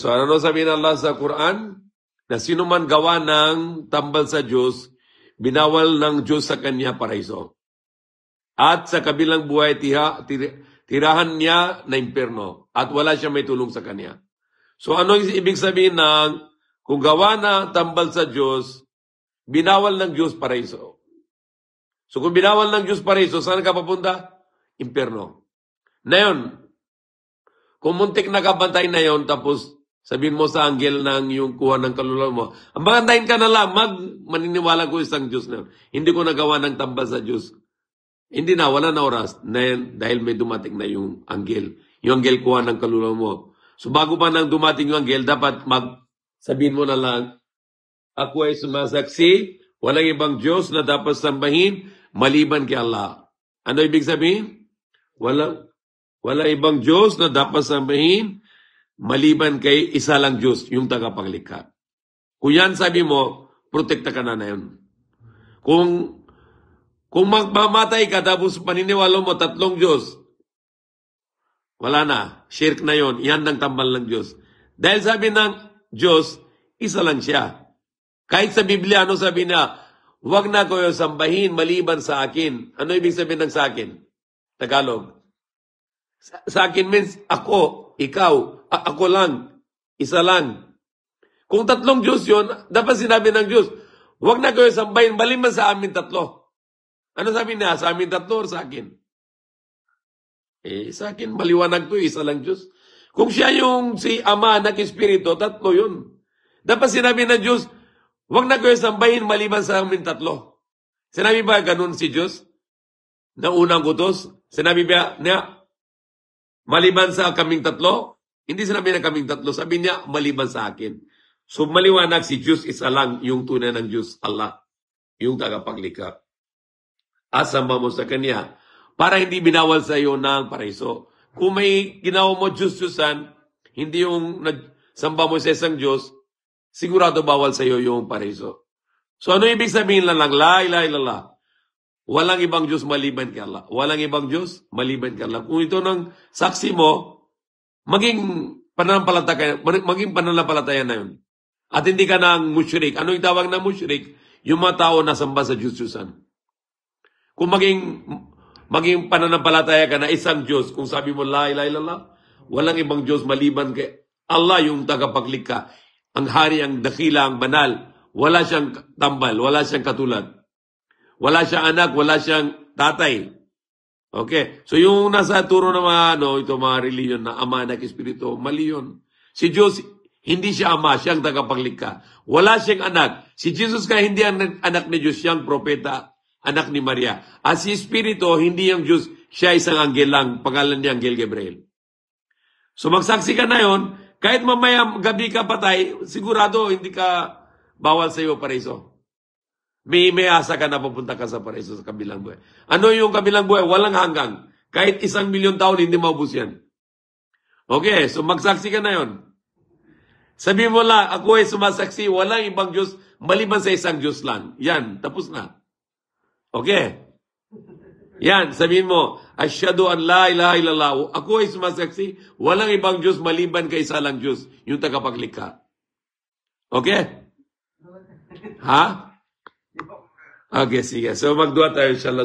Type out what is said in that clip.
So ano sabi ng Allah sa Quran? Na sino man gawa ng tambal sa Diyos, binawal ng Diyos sa kanya paraiso. At sa kabilang buhay, tirahan niya na impyerno. At wala siya may tulong sa kanya. So ano yung ibig sabihin ng kung gawa na tambal sa Diyos, binawal ng Diyos paraiso. So kung binawal ng Diyos paraiso, saan ka papunta? Impyerno. Na yun, kung muntik nakabantay na yun, tapos sabihin mo sa anghel ng yung kuha ng kaluluwa mo, ang bagantayin ka na lang, maniniwala ko isang Diyos na yun. Hindi ko nagawa ng tambal sa Diyos. Hindi na, wala na oras dahil may dumating na yung anghel. Yung anghel kuha ng kaluluwa mo. So bago pa nang dumating yung anghel, dapat sabihin mo na lang, ako ay sumasaksi, walang ibang Diyos na dapat sambahin, maliban kay Allah. Ano ibig sabihin? Wala ibang Diyos na dapat sambahin, maliban kay isa lang Diyos, yung tagapaglikha. Kung yan sabi mo, protekta ka na yun. Kung magmamatay ka, tapos paniniwala mo, tatlong Diyos, wala na. Shirk na yon. Yan ang tambal ng Diyos. Dahil sabi ng Diyos, isa lang siya. Kahit sa Biblia, ano sabi niya? Huwag na kayo sambahin maliban sa akin. Ano ibig sabihin ng sa akin? Tagalog. Sa akin means ako, ikaw, ako lang, isa lang. Kung tatlong Diyos yun, dapat sinabi ng Diyos, huwag na kayo sambahin maliban sa amin tatlo. Ano sabi niya? Sa amin tatlo or sa akin? Sa akin, maliwanag to, isa lang Diyos. Kung siya yung si Ama, Anak, Espiritu, tatlo yun. Dapat sinabi ng Diyos, huwag na kayo sambahin maliban sa amin tatlo. Sinabi ba ganun si Diyos? Na unang utos? Sinabi ba niya, maliban sa kaming tatlo? Hindi sinabi na kaming tatlo. Sabi niya, maliban sa akin. So maliwanag si Diyos, isa lang yung tunay ng Diyos, Allah. Yung tagapaglikha. Asamba mo sa Kanya. Para hindi binawal sa iyo ng paraiso. Kung may ginawa mo Diyos-Diyusan, hindi yung samba mo sa isang Diyos, sigurado bawal sa iyo yung paraiso. So ano ibig sabihin lang? La ilaha illallah. Walang ibang Diyos maliban kay Allah. Walang ibang Diyos maliban kay Allah. Kung ito ng saksi mo, maging pananampalataya na yun. At hindi ka nang musyrik. Ano yung tawag na musyrik? Yung mga tao na samba sa Diyos-Diyusan. Kung maging pananampalataya ka na isang Diyos, kung sabi mo, la ilaha illallah, walang ibang Diyos maliban kay Allah yung tagapaglikha. Ang hari, ang dakila, ang banal. Wala siyang tambal, wala siyang katulad. Wala siyang anak, wala siyang tatay. Okay? So yung nasa turo ng mga reliyon na Ama, Anak, Espiritu, mali yun. Si Diyos, hindi siya Ama, siyang tagapaglikha. Wala siyang anak. Si Jesus ka hindi ang anak ni Diyos, siyang propeta, anak ni Maria. At si Espiritu, hindi yung Diyos, siya isang anghel lang, pangalan niya Anghel Gabriel. So magsaksi ka na yon, kahit mamaya gabi ka patay, sigurado hindi ka bawal sa iyo paraiso. May asa ka na pupunta ka sa paraiso sa kabilang buhay. Ano yung kabilang buhay? Walang hanggang. Kahit 1,000,000 taon, hindi maubos yan. Okay, so magsaksi ka na yon. Sabi mo lang, ako ay sumasaksi, walang ibang Diyos, maliban sa isang Diyos lang. Yan, tapos na. Okay. Yan, sabihin mo, asyhadu an la ilaha illallah. Ako ay sumasaksi, walang ibang Diyos maliban kay isa lang Diyos, yung tagapaglikha. Okay? Ha? Okay, sige. So magdua tayo, inshallah.